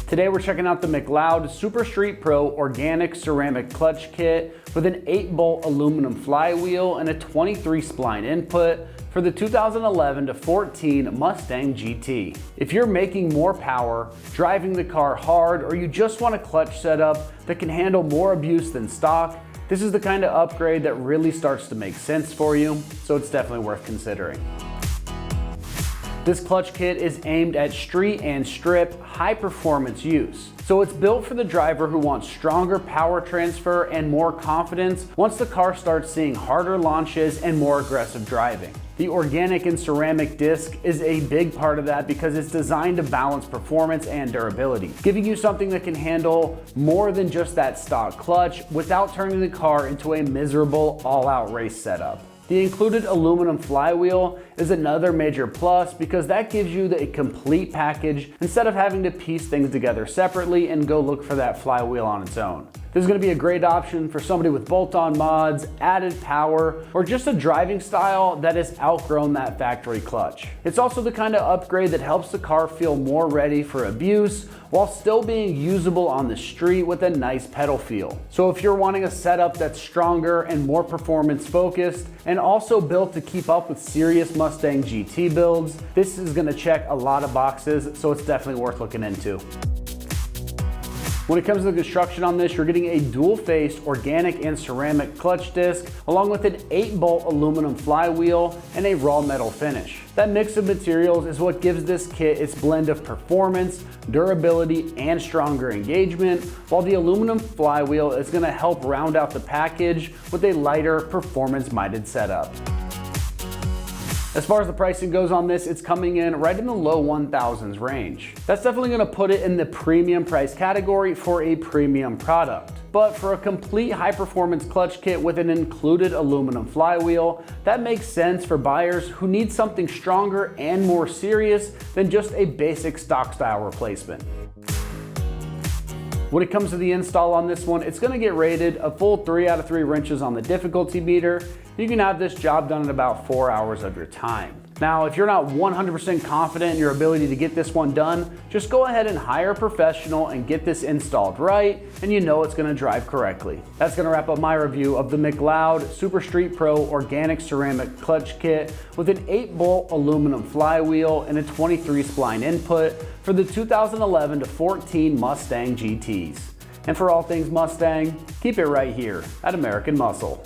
Today we're checking out the McLeod Super Street Pro Organic Ceramic Clutch Kit with an 8-bolt aluminum flywheel and a 23 spline input for the 2011 to 14 Mustang GT. If you're making more power, driving the car hard, or you just want a clutch setup that can handle more abuse than stock, this is the kind of upgrade that really starts to make sense for you, so it's definitely worth considering. This clutch kit is aimed at street and strip high performance use. So it's built for the driver who wants stronger power transfer and more confidence once the car starts seeing harder launches and more aggressive driving. The organic and ceramic disc is a big part of that because it's designed to balance performance and durability, giving you something that can handle more than just that stock clutch without turning the car into a miserable all-out race setup. The included aluminum flywheel is another major plus because that gives you a complete package instead of having to piece things together separately and go look for that flywheel on its own. This is going to be a great option for somebody with bolt-on mods, added power, or just a driving style that has outgrown that factory clutch. It's also the kind of upgrade that helps the car feel more ready for abuse while still being usable on the street with a nice pedal feel. So if you're wanting a setup that's stronger and more performance focused and also built to keep up with serious Mustang GT builds, this is going to check a lot of boxes, so it's definitely worth looking into. When it comes to the construction on this, you're getting a dual-faced organic and ceramic clutch disc, along with an 8-bolt aluminum flywheel and a raw metal finish. That mix of materials is what gives this kit its blend of performance, durability, and stronger engagement, while the aluminum flywheel is going to help round out the package with a lighter, performance-minded setup. As far as the pricing goes on this, it's coming in right in the low 1000s range. That's definitely gonna put it in the premium price category for a premium product. But for a complete high performance clutch kit with an included aluminum flywheel, that makes sense for buyers who need something stronger and more serious than just a basic stock style replacement. When it comes to the install on this one, it's gonna get rated a full 3 out of 3 wrenches on the difficulty meter. You can have this job done in about 4 hours of your time. Now, if you're not 100% confident in your ability to get this one done, just go ahead and hire a professional and get this installed right, and you know it's gonna drive correctly. That's gonna wrap up my review of the McLeod Super Street Pro Organic Ceramic Clutch Kit with an 8-bolt aluminum flywheel and a 23 spline input for the 2011 to 14 Mustang GTs. And for all things Mustang, keep it right here at American Muscle.